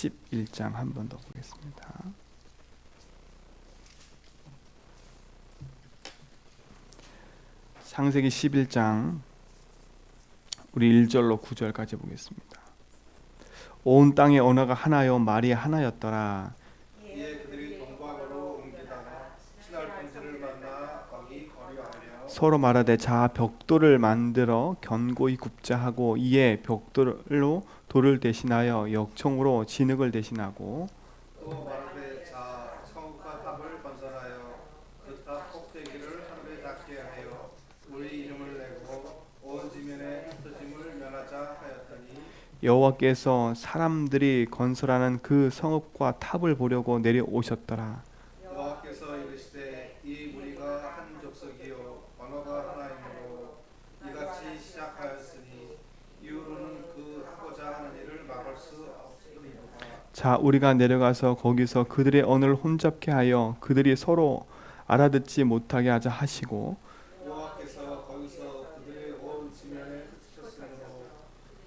11장 한 번 더 보겠습니다. 창세기 11장 우리 1절로 9절까지 보겠습니다. 온 땅의 언어가 하나요 말이 하나였더라. 이에 그들이 동방으로 옮기다가 신할 평지를 만나 거기 거류하며 서로 말하되 자 벽돌을 만들어 견고히 굽자 하고 이에 벽돌로 돌을 대신하여 역청으로 진흙을 대신하고 또 말하되 자 성읍과 탑을 건설하여 그 탑 꼭대기를 하늘에 닿게 하여 우리 이름을 내고 온 지면에 흩어짐을 면하자 하였더니 여호와께서 사람들이 건설하는 그 성읍과 탑을 보려고 내려오셨더라. 여호와께서 이르시되 이 무리가 한 족속이요 언어가 하나이므로 이같이 시작하였으니 이후로는 그 하고자 하는 일을 막을 수 없으리로다. 자 우리가 내려가서 거기서 그들의 언어를 혼잡케 하여 그들이 서로 알아듣지 못하게 하자 하시고 여호와께서 거기서 그들의 온 지면에 흩으셨으므로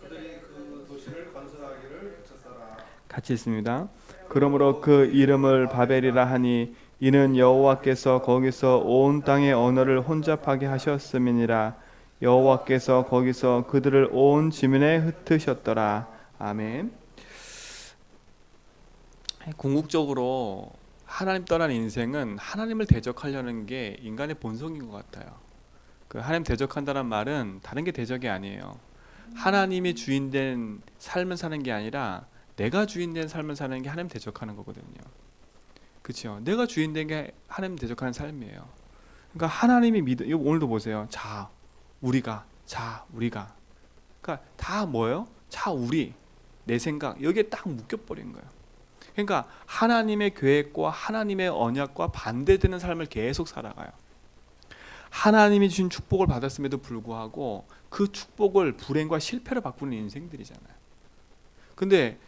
그들이 그 도시를 건설하기를 그쳤더라. 같이 있습니다. 그러므로 그 이름을 바벨이라 하니 이는 여호와께서 거기서 온 땅의 언어를 혼잡하게 하셨음이니라. 여호와께서 거기서 그들을 온 지면에 흩으셨더라. 아멘. 궁극적으로 하나님 떠난 인생은 하나님을 대적하려는 게 인간의 본성인 것 같아요. 그 하나님 대적한다는 말은 다른 게 대적이 아니에요. 하나님이 주인된 삶을 사는 게 아니라 내가 주인된 삶을 사는 게 하나님 대적하는 거거든요. 그렇죠? 내가 주인된 게 하나님 대적하는 삶이에요. 그러니까 하나님이 이거 오늘도 보세요. 자 우리가 그러니까 다 뭐예요? 자 우리 내 생각 여기에 딱 묶여버린 거예요. 그러니까 하나님의 계획과 하나님의 언약과 반대되는 삶을 계속 살아가요. 하나님이 주신 축복을 받았음에도 불구하고 그 축복을 불행과 실패로 바꾸는 인생들이잖아요. 근데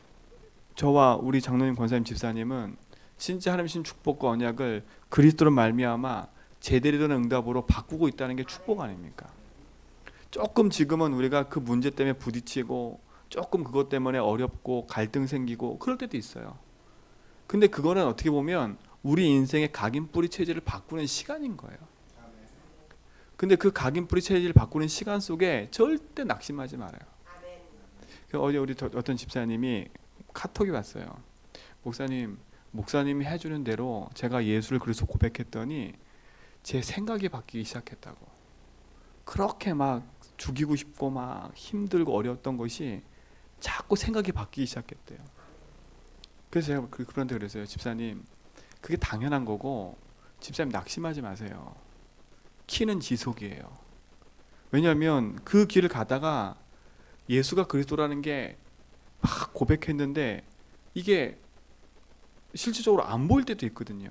저와 우리 장로님, 권사님, 집사님은 진짜 하나님 주신 축복과 언약을 그리스도로 말미암아 제대로 된 응답으로 바꾸고 있다는 게 축복 아닙니까? 조금 지금은 우리가 그 문제 때문에 부딪히고 조금 그것 때문에 어렵고 갈등 생기고 그럴 때도 있어요. 근데 그거는 어떻게 보면 우리 인생의 각인뿌리 체질을 바꾸는 시간인 거예요. 근데 그 각인뿌리 체질을 바꾸는 시간 속에 절대 낙심하지 말아요. 어제 우리 어떤 집사님이 카톡이 왔어요. 목사님이 해주는 대로 제가 예수를 그리스도 고백했더니 제 생각이 바뀌기 시작했다고. 그렇게 막 죽이고 싶고 막 힘들고 어려웠던 것이 자꾸 생각이 바뀌기 시작했대요. 그래서 제가 그런데 그랬어요. 집사님 그게 당연한 거고 집사님 낙심하지 마세요. 키는 지속이에요. 왜냐하면 그 길을 가다가 예수가 그리스도라는 게 막 고백했는데 이게 실질적으로 안 보일 때도 있거든요.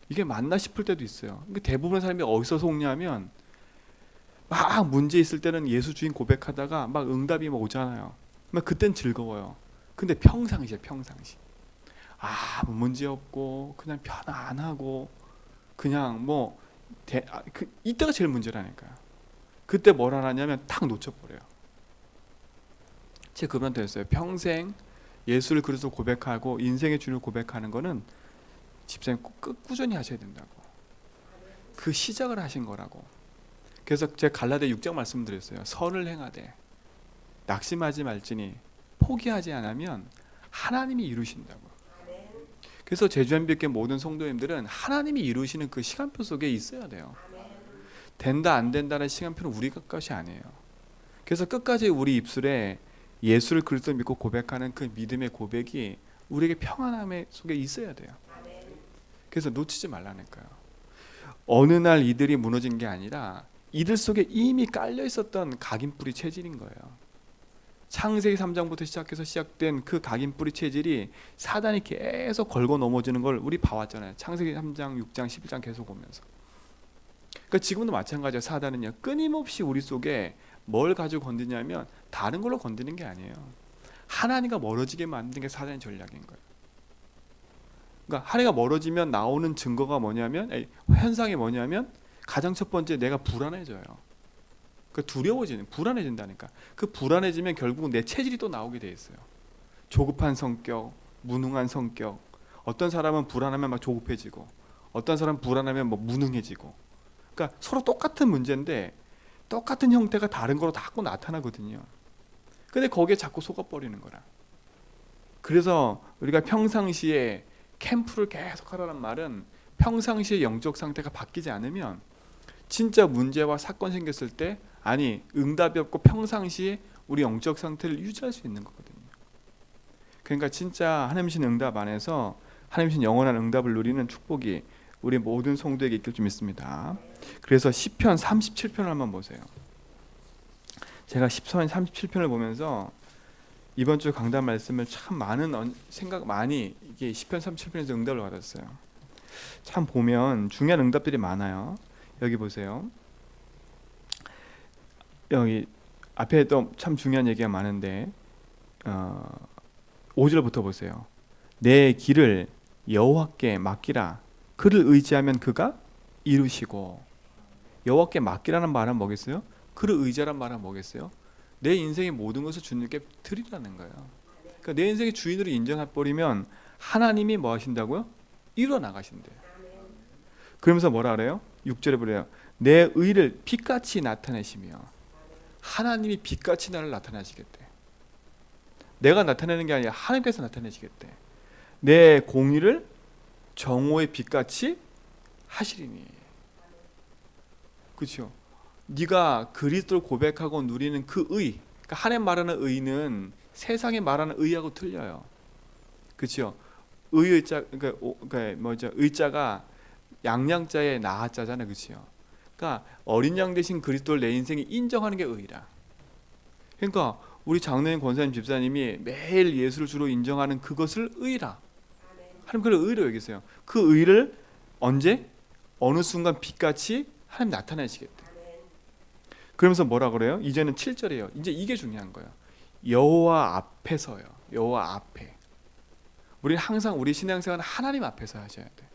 이게 맞나 싶을 때도 있어요. 대부분의 사람이 어디서 속냐면 막 문제 있을 때는 예수 주인 고백하다가 막 응답이 막 오잖아요. 막 그땐 즐거워요. 근데 평상시에 아무 문제 없고 그냥 편안하고 그냥 뭐 이때가 제일 문제라니까요. 그때 뭘 하냐면 탁 놓쳐버려요. 제 그분한테 했어요. 평생 예수를 그리스도 고백하고 인생의 주를 고백하는 거는 집사님 꾸준히 하셔야 된다고. 그 시작을 하신 거라고. 그래서 제가 갈라디아 6장 말씀드렸어요. 선을 행하되 낙심하지 말지니 포기하지 않으면 하나님이 이루신다고. 그래서 제주한빛교회 모든 성도님들은 하나님이 이루시는 그 시간표 속에 있어야 돼요. 된다 안 된다는 시간표는 우리 것이 아니에요. 그래서 끝까지 우리 입술에 예수를 그리스도 믿고 고백하는 그 믿음의 고백이 우리에게 평안함 속에 있어야 돼요. 그래서 놓치지 말라니까요. 어느 날 이들이 무너진 게 아니라 이들 속에 이미 깔려 있었던 각인뿌리 체질인 거예요. 창세기 3장부터 시작해서 시작된 그 각인뿌리 체질이 사단이 계속 걸고 넘어지는 걸 우리 봐왔잖아요. 창세기 3장, 6장, 11장 계속 오면서. 그러니까 지금도 마찬가지예요. 사단은요 끊임없이 우리 속에 뭘 가지고 건드냐면 다른 걸로 건드는 게 아니에요. 하나님과 멀어지게 만드는 게 사단의 전략인 거예요. 그러니까 하나님과 멀어지면 나오는 증거가 뭐냐면 현상이 뭐냐면 가장 첫 번째 내가 불안해져요. 그 불안해진다니까. 그 불안해지면 결국 내 체질이 또 나오게 돼 있어요. 조급한 성격, 무능한 성격. 어떤 사람은 불안하면 막 조급해지고, 어떤 사람은 불안하면 뭐 무능해지고. 그러니까 서로 똑같은 문제인데 똑같은 형태가 다른 거로 자꾸 나타나거든요. 근데 거기에 자꾸 속아버리는 거라. 그래서 우리가 평상시에 캠프를 계속 하라는 말은 평상시의 영적 상태가 바뀌지 않으면 진짜 문제와 사건 생겼을 때 아니 응답이 없고 평상시에 우리 영적 상태를 유지할 수 있는 거거든요. 그러니까 진짜 하나님신 응답 안에서 하나님신 영원한 응답을 누리는 축복이 우리 모든 성도에게 있길 좀 믿습니다. 그래서 시편 37편을 한번 보세요. 제가 시편 37편을 보면서 이번 주 강단 말씀을 참 많은 생각 많이 이게 시편 37편에서 응답을 받았어요. 참 보면 중요한 응답들이 많아요. 여기 보세요. 여기 앞에도 참 중요한 얘기가 많은데 5절부터 보세요. 내 길을 여호와께 맡기라. 그를 의지하면 그가 이루시고. 여호와께 맡기라는 말은 뭐겠어요? 그를 의지하라는 말은 뭐겠어요? 내 인생의 모든 것을 주님께 드리라는 거예요. 그러니까 내 인생의 주인으로 인정해버리면 하나님이 뭐 하신다고요? 이루어 나가신대요. 그러면서 뭐라 그래요? 6절에 보래요. 내 의를 빛같이 나타내시며. 하나님이 빛같이 나를 나타내시겠대. 내가 나타내는 게 아니라 하나님께서 나타내시겠대. 내 공의를 정오의 빛같이 하시리니. 그렇죠? 네가 그리스도를 고백하고 누리는 그 의, 그러니까 하나님 말하는 의는 세상에 말하는 의하고 틀려요. 그렇죠? 의자, 그러니까 뭐죠? 의자가 양양자의 나하자잖아요, 그렇죠? 그러니까 어린 양 대신 그리스도를 내 인생에 인정하는 게 의라. 그러니까 우리 장로님, 권사님, 집사님이 매일 예수를 주로 인정하는 그것을 의라. 하나님 그걸 의로 여기세요. 그 의를 언제? 어느 순간 빛같이 하나님 나타내시겠다. 그러면서 뭐라 그래요? 이제는 7절이에요. 이제 이게 중요한 거예요. 여호와 앞에서요. 여호와 앞에. 우리는 항상 우리 신앙생활은 하나님 앞에서 하셔야 돼.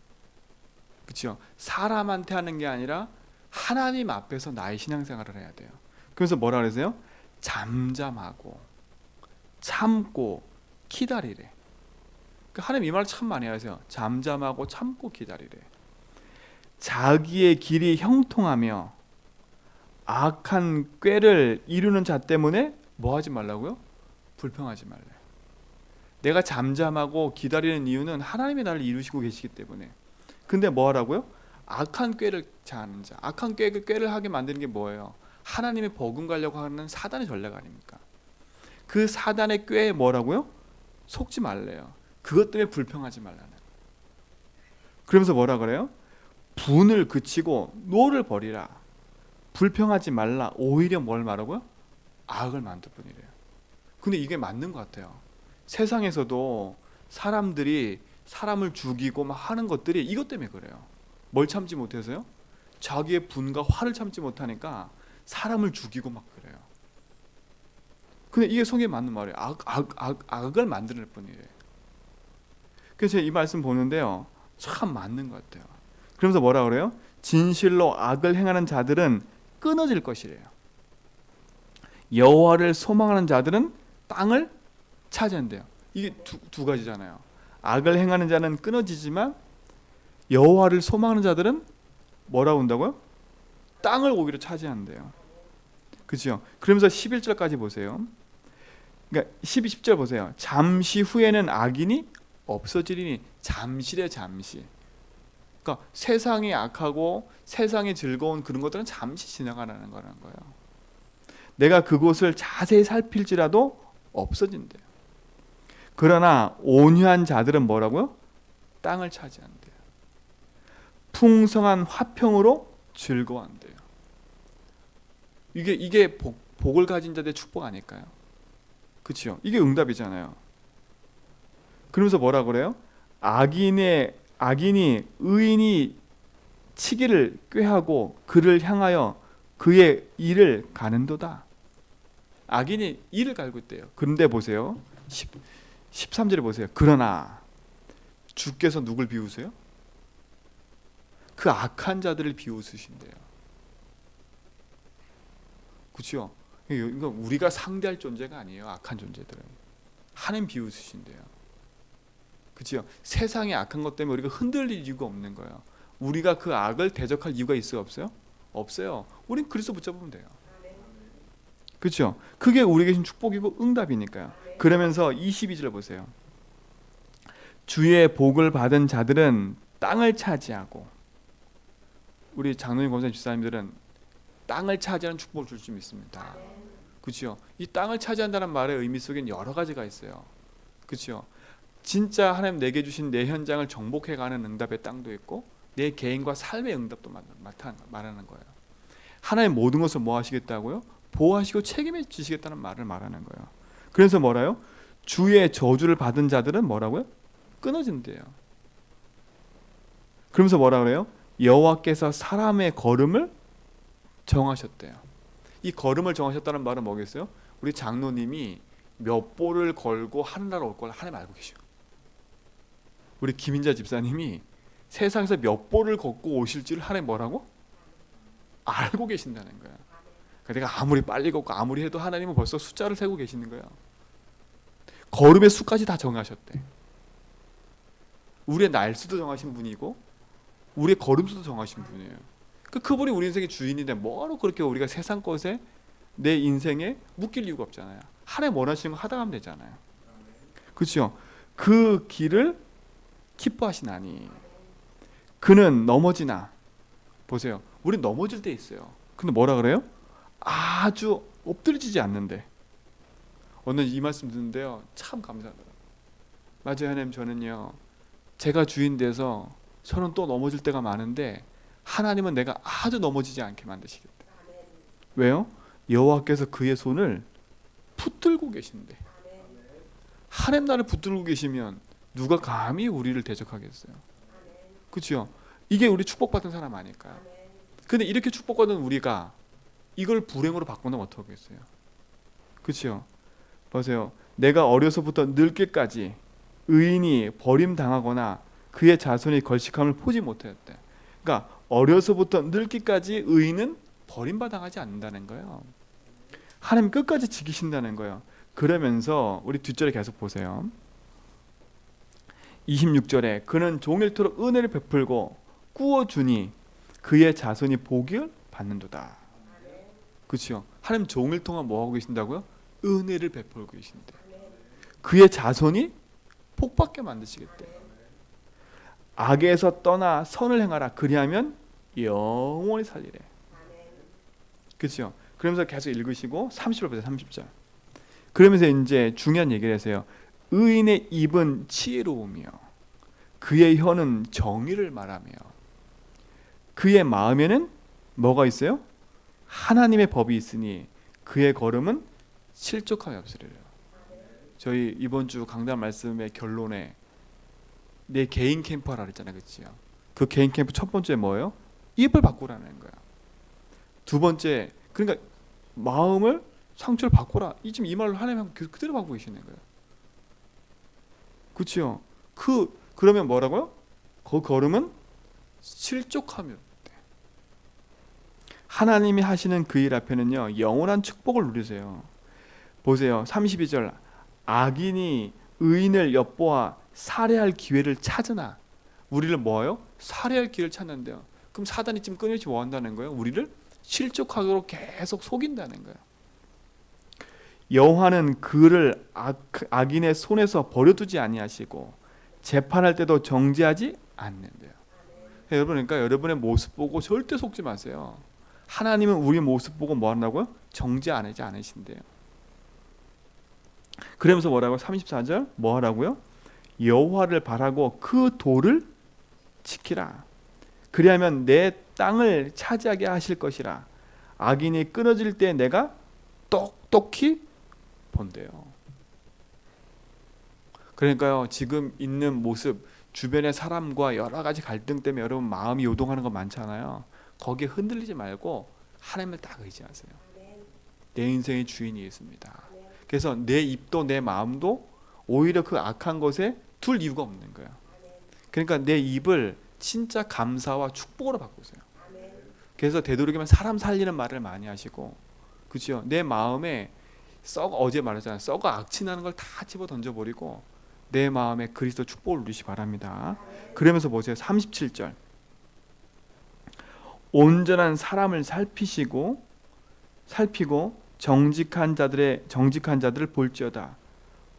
그렇죠? 사람한테 하는 게 아니라 하나님 앞에서 나의 신앙생활을 해야 돼요. 그래서 뭐라 그러세요? 잠잠하고 참고 기다리래. 그러니까 하나님 이 말을 참 많이 하세요. 잠잠하고 참고 기다리래. 자기의 길이 형통하며 악한 꾀를 이루는 자 때문에 뭐 하지 말라고요? 불평하지 말래. 내가 잠잠하고 기다리는 이유는 하나님이 나를 이루시고 계시기 때문에. 근데 뭐 하라고요? 악한 꾀를 자하는 자. 악한 꾀를 하게 만드는 게 뭐예요? 하나님의 복음 가려고 하는 사단의 전략 아닙니까? 그 사단의 꾀에 뭐라고요? 속지 말래요. 그것 때문에 불평하지 말라는. 그러면서 뭐라 그래요? 분을 그치고 노를 버리라. 불평하지 말라. 오히려 뭘 말하고요? 악을 만들 뿐이래요. 근데 이게 맞는 것 같아요. 세상에서도 사람들이 사람을 죽이고 막 하는 것들이 이것 때문에 그래요. 뭘 참지 못해서요? 자기의 분과 화를 참지 못하니까 사람을 죽이고 막 그래요. 근데 이게 성경에 맞는 말이에요. 악을 만들 뿐이래요. 그래서 제가 이 말씀 보는데요, 참 맞는 것 같아요. 그러면서 뭐라 그래요? 진실로 악을 행하는 자들은 끊어질 것이래요. 여호와를 소망하는 자들은 땅을 차지한대요. 이게 두 가지잖아요. 악을 행하는 자는 끊어지지만 여호와를 소망하는 자들은 뭐라고 한다고요? 땅을 오히려 차지한대요. 그렇죠? 그러면서 11절까지 보세요. 그러니까 10절 보세요. 잠시 후에는 악인이 없어지리니. 잠시래, 잠시. 그러니까 세상이 악하고 세상이 즐거운 그런 것들은 잠시 지나가는 거라는 거예요. 내가 그곳을 자세히 살필지라도 없어진대요. 그러나 온유한 자들은 뭐라고요? 땅을 차지한대요. 풍성한 화평으로 즐거워한대요. 이게 복을 가진 자들의 축복 아닐까요? 그렇죠? 이게 응답이잖아요. 그러면서 뭐라 그래요? 악인이 의인이 치기를 꾀하고 그를 향하여 그의 일을 가는도다. 악인이 일을 갈고 있대요. 그런데 보세요. 13절에 보세요. 그러나 주께서 누굴 비우세요? 그 악한 자들을 비웃으신대요. 그렇죠? 이거 우리가 상대할 존재가 아니에요. 악한 존재들은 하나님 비웃으신대요. 그렇죠? 세상의 악한 것 때문에 우리가 흔들릴 이유가 없는 거예요. 우리가 그 악을 대적할 이유가 있어요, 없어요? 없어요. 우린 그리스도 붙잡으면 돼요. 그렇죠? 그게 우리에게 준 축복이고 응답이니까요. 그러면서 22절 보세요. 주의 복을 받은 자들은 땅을 차지하고, 우리 장로님, 권사님, 집사님들은 땅을 차지하는 축복을 줄 수 있습니다. 그렇죠? 이 땅을 차지한다는 말의 의미 속엔 여러 가지가 있어요. 그렇죠? 진짜 하나님 내게 주신 내 현장을 정복해가는 응답의 땅도 있고, 내 개인과 삶의 응답도 말하는 거예요. 하나님 모든 것을 뭐 하시겠다고요? 보호하시고 책임을 지시겠다는 말을 말하는 거예요. 그래서 뭐라요? 주의 저주를 받은 자들은 뭐라고요? 끊어진대요. 그러면서 뭐라 그래요? 여호와께서 사람의 걸음을 정하셨대요. 이 걸음을 정하셨다는 말은 뭐겠어요? 우리 장로님이 몇 보를 걸고 하늘나라 올 걸 하나님 알고 계셔. 우리 김인자 집사님이 세상에서 몇 보를 걷고 오실지를 하나님 뭐라고? 알고 계신다는 거야. 그러니까 내가 아무리 빨리 걷고 아무리 해도 하나님은 벌써 숫자를 세고 계시는 거야. 걸음의 수까지 다 정하셨대. 우리의 날수도 정하신 분이고 우리의 걸음수도 정하신 분이에요. 그분이 우리 인생의 주인인데 뭐하러 그렇게 우리가 세상 것에 내 인생에 묶일 이유가 없잖아요. 하나님 원하시는 거 하다 가면 되잖아요. 그렇죠? 그 길을 기뻐하시나니 그는 넘어지나, 보세요. 우리 넘어질 때 있어요. 근데 뭐라 그래요? 아주 엎드려지지 않는데. 오늘 이 말씀 듣는데요, 참 감사하더라고요. 맞아요, 하나님. 저는요, 제가 주인 돼서 저는 또 넘어질 때가 많은데 하나님은 내가 아주 넘어지지 않게 만드시겠다. 왜요? 여호와께서 그의 손을 붙들고 계신데. 하나님 나를 붙들고 계시면 누가 감히 우리를 대적하겠어요? 그렇죠? 이게 우리 축복받은 사람 아닐까요? 근데 이렇게 축복받은 우리가 이걸 불행으로 바꾸면 어떡하겠어요? 그렇죠? 보세요. 내가 어려서부터 늙기까지 의인이 버림당하거나 그의 자손이 걸식함을 보지 못하였대. 그러니까 어려서부터 늙기까지 의인은 버림받아가지 않는다는 거예요. 하나님 끝까지 지키신다는 거예요. 그러면서 우리 뒷절에 계속 보세요. 26절에 그는 종일토록 은혜를 베풀고 꾸어주니 그의 자손이 복을 받는도다. 그렇죠? 하나님 종일 동안 뭐 하고 계신다고요? 은혜를 베풀고 계신대. 그의 자손이 복받게 만드시겠대. 악에서 떠나 선을 행하라. 그리하면 영원히 살리래. 그렇죠? 그러면서 계속 읽으시고 30절 보세요. 30절. 그러면서 이제 중요한 얘기를 하세요. 의인의 입은 지혜로우며 그의 혀는 정의를 말하며 그의 마음에는 뭐가 있어요? 하나님의 법이 있으니 그의 걸음은 실족함이 없으리라. 저희 이번 주 강단 말씀의 결론에 내 개인 캠프 하라 그랬잖아요. 그렇죠? 그 개인 캠프 첫 번째 뭐예요? 입을 바꾸라는 거야. 두 번째, 그러니까 마음을, 상처를 바꾸라. 지금 이 말로 하나님 그대로 바꾸고 계시는 거예요. 그렇죠? 그러면 뭐라고요? 그 걸음은 실족하며 하나님이 하시는 그 일 앞에는요 영원한 축복을 누리세요. 보세요. 32절. 악인이 의인을 엿보아 살해할 기회를 찾으나, 우리를 뭐예요? 살해할 기회를 찾는데요. 그럼 사단이 지금 끊임없이 뭐 한다는 거예요? 우리를 실족하도록 계속 속인다는 거예요. 여호와는 그를 악인의 손에서 버려두지 아니하시고 재판할 때도 정죄하지 않는데요. 여러분, 그러니까 여러분의 모습 보고 절대 속지 마세요. 하나님은 우리 모습 보고 뭐 한다고요? 정죄 안 하지 않으신대요. 그러면서 뭐라고? 34절 뭐 하라고요? 여호와를 바라고 그 도를 지키라. 그리하면 내 땅을 차지하게 하실 것이라. 악인이 끊어질 때 내가 똑똑히 본대요. 그러니까요, 지금 있는 모습, 주변의 사람과 여러 가지 갈등 때문에 여러분 마음이 요동하는 거 많잖아요. 거기에 흔들리지 말고 하나님을 딱 의지하세요. 내 인생의 주인이 있습니다. 그래서 내 입도 내 마음도 오히려 그 악한 것에 둘 이유가 없는 거예요. 그러니까 내 입을 진짜 감사와 축복으로 바꾸세요. 그래서 되도록이면 사람 살리는 말을 많이 하시고, 그렇죠? 내 마음에 어제 말했잖아요. 썩어 악취나는 걸 다 집어 던져버리고 내 마음에 그리스도 축복을 누리시 바랍니다. 그러면서 보세요. 37절. 온전한 사람을 살피고 정직한 자들을 볼지어다.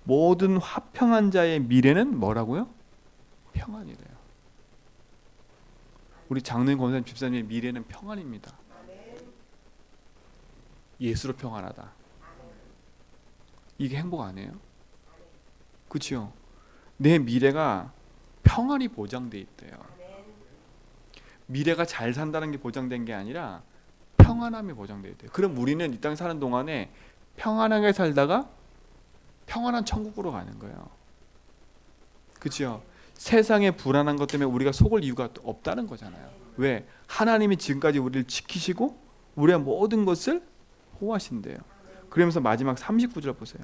모든 화평한 자의 미래는 뭐라고요? 평안이래요. 우리 장로님, 권사님, 집사님의 미래는 평안입니다. 예수로 평안하다. 이게 행복 아니에요? 그렇죠? 내 미래가 평안이 보장돼 있대요. 미래가 잘 산다는 게 보장된 게 아니라 평안함이 보장돼 있대요. 그럼 우리는 이 땅에 사는 동안에 평안하게 살다가 평안한 천국으로 가는 거예요. 그렇죠? 세상의 불안한 것 때문에 우리가 속을 이유가 없다는 거잖아요. 왜? 하나님이 지금까지 우리를 지키시고 우리의 모든 것을 보호하신대요. 그러면서 마지막 39절 보세요.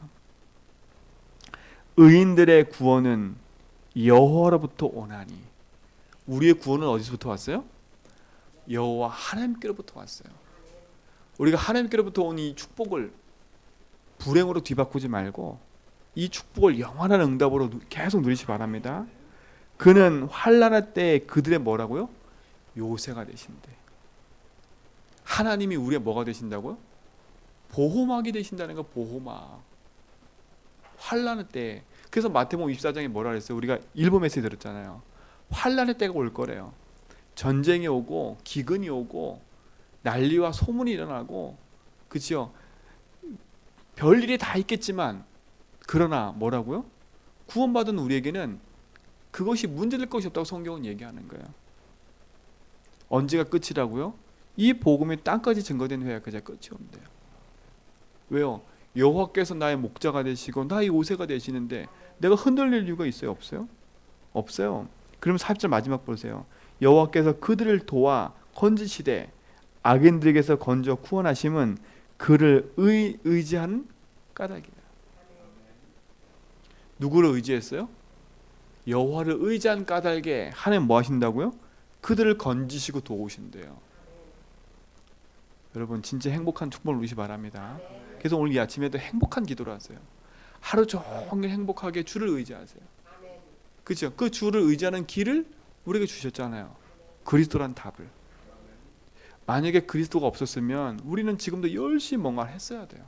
의인들의 구원은 여호와로부터 오나니. 우리의 구원은 어디서부터 왔어요? 여호와 하나님께로부터 왔어요. 우리가 하나님께로부터 온 이 축복을 불행으로 뒤바꾸지 말고 이 축복을 영원한 응답으로 계속 누리시 바랍니다. 그는 환난할 때 그들의 뭐라고요? 요새가 되신대. 하나님이 우리의 뭐가 되신다고요? 보호막이 되신다는 거. 보호막. 환난할 때. 그래서 마태복음 24장에 뭐라 그랬어요? 우리가 일부 메시지 들었잖아요. 환난의 때가 올 거래요. 전쟁이 오고 기근이 오고 난리와 소문이 일어나고, 그렇죠? 별일이 다 있겠지만 그러나 뭐라고요? 구원받은 우리에게는 그것이 문제될 것이 없다고 성경은 얘기하는 거예요. 언제가 끝이라고요? 이 복음이 땅까지 증거된 후에 그저 끝이 없대요. 왜요? 여호와께서 나의 목자가 되시고 나의 요새가 되시는데 내가 흔들릴 이유가 있어요? 없어요? 없어요. 그럼 4절 마지막 보세요. 여호와께서 그들을 도와 건지시되 악인들에게서 건져 구원하심은 그를 의지하는 까닭이다. 누구를 의지했어요? 여호와를 의지한 까닭에 하나님 뭐 하신다고요? 그들을 건지시고 도우신대요. 여러분 진짜 행복한 축복을 누리시 바랍니다. 그래서 오늘 이 아침에도 행복한 기도를 하세요. 하루 종일 행복하게 주를 의지하세요. 그렇죠? 그 주를 의지하는 길을 우리에게 주셨잖아요. 그리스도란 답을. 만약에 그리스도가 없었으면 우리는 지금도 열심히 뭔가를 했어야 돼요.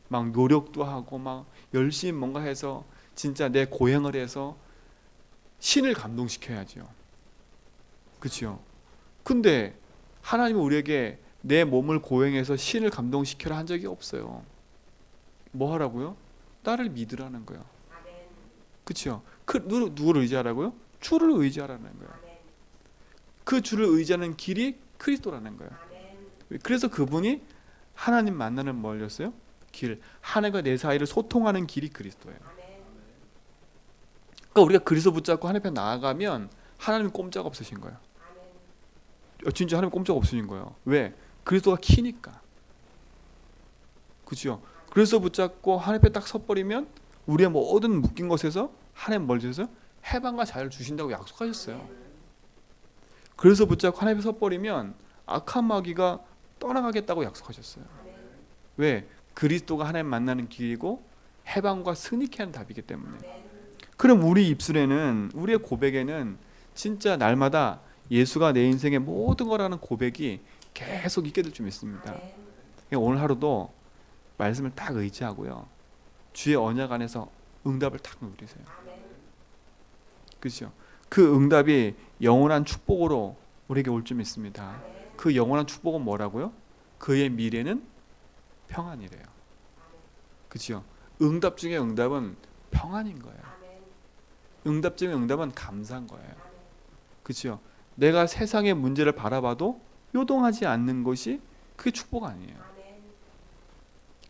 막 노력도 하고 막 열심히 뭔가 해서 진짜 내 고행을 해서 신을 감동시켜야죠. 그렇죠? 근데 하나님은 우리에게 내 몸을 고행해서 신을 감동시켜라 한 적이 없어요. 뭐 하라고요? 나를 믿으라는 거예요. 그렇죠? 누구를 의지하라고요? 주를 의지하라는 거예요. 그 주를 의지하는 길이 그리스도라는 거예요. 그래서 그분이 하나님 만나는 뭐였어요? 길. 하나님과 내 사이를 소통하는 길이 그리스도예요. 그러니까 우리가 그리스도 붙잡고 하나님 앞에 나아가면 하나님 꼼짝 없으신 거예요. 진짜 하나님 꼼짝 없으신 거예요. 왜? 그리스도가 키니까. 그렇죠? 그리스도 붙잡고 하나님 앞에 딱 서버리면 우리의 모든 묶인 것에서 하나님 뭘 주셔서 해방과 자유를 주신다고 약속하셨어요. 그래서 붙잡고 하나님 앞에 서버리면 악한 마귀가 떠나가겠다고 약속하셨어요. 왜? 그리스도가 하나님 만나는 길이고 해방과 승리케 하는 답이기 때문에. 그럼 우리 입술에는, 우리의 고백에는 진짜 날마다 예수가 내 인생의 모든 거라는 고백이 계속 있게 될 줄 믿습니다. 오늘 하루도 말씀을 딱 의지하고요, 주의 언약 안에서 응답을 딱 누리세요. 그렇죠? 그 응답이 영원한 축복으로 우리에게 올 줄 믿습니다. 그 영원한 축복은 뭐라고요? 그의 미래는 평안이래요. 그렇죠? 응답 중에 응답은 평안인 거예요. 응답 중에 응답은 감사한 거예요. 그렇죠? 내가 세상의 문제를 바라봐도 요동하지 않는 것이 그게 축복 아니에요.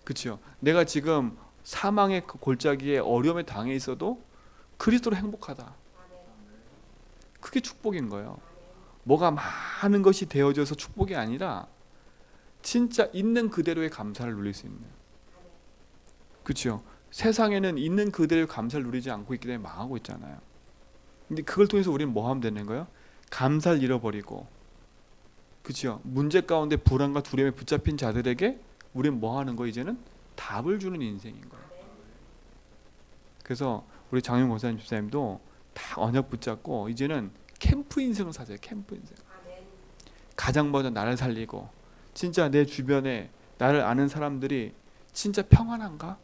그렇죠? 내가 지금 사망의 골짜기에 어려움에 당해 있어도 그리스도로 행복하다. 그게 축복인 거예요. 뭐가 많은 것이 되어져서 축복이 아니라 진짜 있는 그대로의 감사를 누릴 수 있는. 그렇죠? 세상에는 있는 그대로의 감사를 누리지 않고 있기 때문에 망하고 있잖아요. 근데 그걸 통해서 우리는 뭐 하면 되는 거예요? 감사를 잃어버리고, 그렇죠? 문제 가운데 불안과 두려움에 붙잡힌 자들에게 우리는 뭐 하는 거? 이제는 답을 주는 인생인 거예요. 그래서 우리 장윤 권사님 집사님도 다 언약 붙잡고 이제는 캠프 인생을 사세요. 캠프 인생. 가장 먼저 나를 살리고, 진짜 내 주변에 나를 아는 사람들이 진짜 평안한가?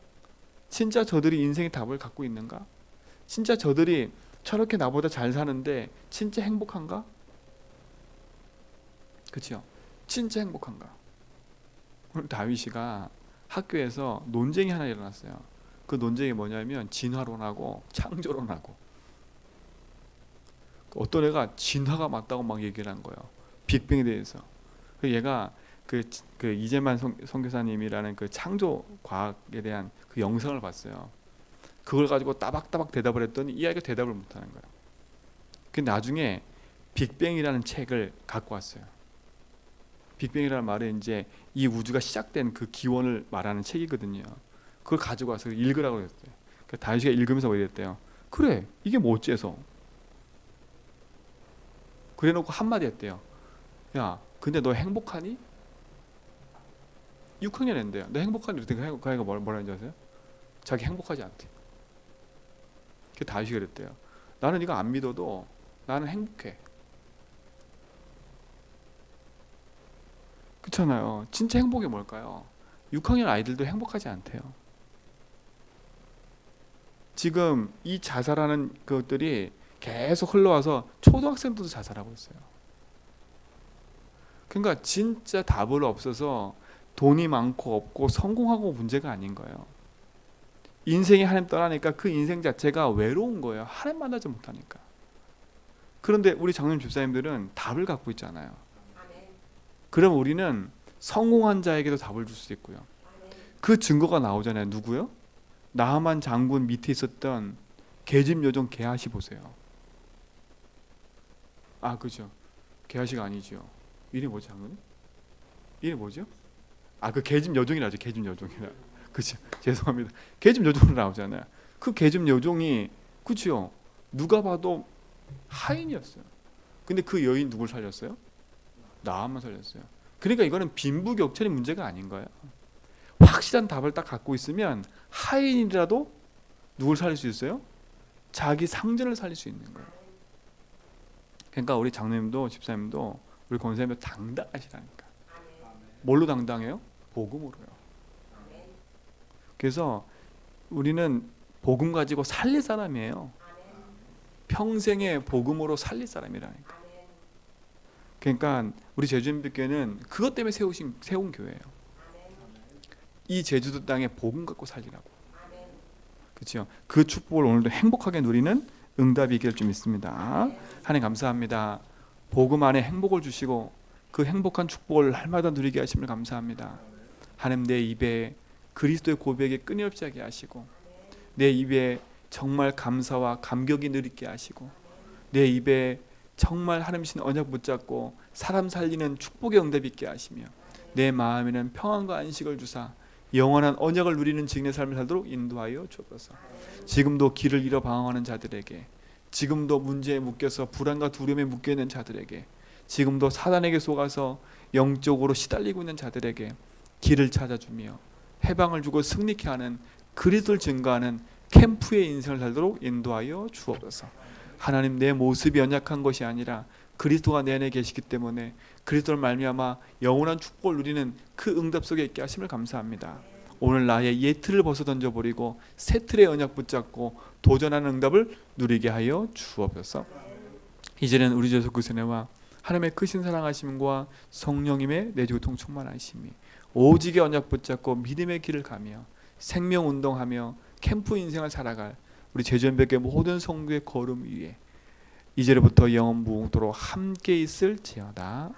진짜 저들이 인생의 답을 갖고 있는가? 진짜 저들이 저렇게 나보다 잘 사는데 진짜 행복한가? 그렇죠? 진짜 행복한가? 오늘 다윗이가 학교에서 논쟁이 하나 일어났어요. 그 논쟁이 뭐냐면 진화론하고 창조론하고, 어떤 애가 진화가 맞다고 막 얘기를 한 거예요. 빅뱅에 대해서. 그 얘가 그 이재만 선교사님이라는 그 창조 과학에 대한 그 영상을 봤어요. 그걸 가지고 따박따박 대답을 했더니 이 아이가 대답을 못하는 거예요. 그 나중에 빅뱅이라는 책을 갖고 왔어요. 빅뱅이라는 말은 이제 이 우주가 시작된 그 기원을 말하는 책이거든요. 그걸 가지고 와서 읽으라고 그랬어요. 그러니까 다윗이가 읽으면서 이랬대요. 그래, 이게 뭐 어째서? 그래놓고 한마디 했대요. 야, 근데 너 행복하니? 6학년인데요. 너 행복하니? 그랬더니 그 아이가 뭐라 했는지 아세요? 자기 행복하지 않대. 그 다윗이 그랬대요. 나는 이거 안 믿어도 나는 행복해. 그렇잖아요. 진짜 행복이 뭘까요? 6학년 아이들도 행복하지 않대요. 지금 이 자살하는 것들이 계속 흘러와서 초등학생들도 자살하고 있어요. 그러니까 진짜 답을 없어서 돈이 많고 없고 성공하고 문제가 아닌 거예요. 인생이 하나님 떠나니까 그 인생 자체가 외로운 거예요. 하나님 만나지 못하니까. 그런데 우리 장로님 집사님들은 답을 갖고 있잖아요. 그럼 우리는 성공한 자에게도 답을 줄 수 있고요. 그 증거가 나오잖아요. 누구요? 나하만 장군 밑에 있었던 계집 요정 게하시 보세요. 아, 그죠. 게하시가 아니죠. 이름이 뭐지, 장군님? 이름이 뭐죠? 아, 그 계집 여종이라죠. 계집 여종이라. 그죠. 죄송합니다. 계집 여종으로 나오잖아요. 그 계집 여종이, 그죠. 누가 봐도 하인이었어요. 근데 그 여인 누굴 살렸어요? 나만 살렸어요. 그러니까 이거는 빈부격차의 문제가 아닌 거예요. 확실한 답을 딱 갖고 있으면 하인이라도 누굴 살릴 수 있어요? 자기 상전을 살릴 수 있는 거예요. 그러니까 우리 장로님도 집사님도 우리 권사님도 당당하시라니까. 뭘로 당당해요? 복음으로요. 그래서 우리는 복음 가지고 살릴 사람이에요. 평생의 복음으로 살릴 사람이라니까. 그러니까 우리 제주인백교회는 그것 때문에 세운 교회예요. 이 제주도 땅에 복음 갖고 살리라고. 그렇죠? 그 축복을 오늘도 행복하게 누리는 응답이 있길 좀 믿습니다. 하나님 감사합니다. 복음 안에 행복을 주시고 그 행복한 축복을 날마다 누리게 하심을 감사합니다. 하나님, 내 입에 그리스도의 고백이 끊임없이 하게 하시고, 내 입에 정말 감사와 감격이 느리게 하시고, 내 입에 정말 하나님신 언약 붙잡고 사람 살리는 축복의 응답이 있게 하시며, 내 마음에는 평안과 안식을 주사 영원한 언약을 누리는 증인의 삶을 살도록 인도하여 주옵소서. 지금도 길을 잃어 방황하는 자들에게, 지금도 문제에 묶여서 불안과 두려움에 묶여있는 자들에게, 지금도 사단에게 속아서 영적으로 시달리고 있는 자들에게 길을 찾아주며 해방을 주고 승리케 하는 그리스도를 증거하는 캠프의 인생을 살도록 인도하여 주옵소서. 하나님, 내 모습이 연약한 것이 아니라 그리스도가 내 안에 계시기 때문에 그리스도를 말미암아 영원한 축복을 누리는 그 응답 속에 있게 하심을 감사합니다. 오늘 나의 옛 틀을 벗어 던져버리고 새 틀의 언약 붙잡고 도전하는 응답을 누리게 하여 주옵소서. 이제는 우리 주 예수 그리스도의 은혜와 하나님의 크신 사랑하심과 성령님의 내주통 충만하심이 오직의 언약 붙잡고 믿음의 길을 가며 생명운동하며 캠프 인생을 살아갈 우리 제주연백교회 모든 성도의 걸음 위에 이제로부터 영원 무궁토록 함께 있을지어다.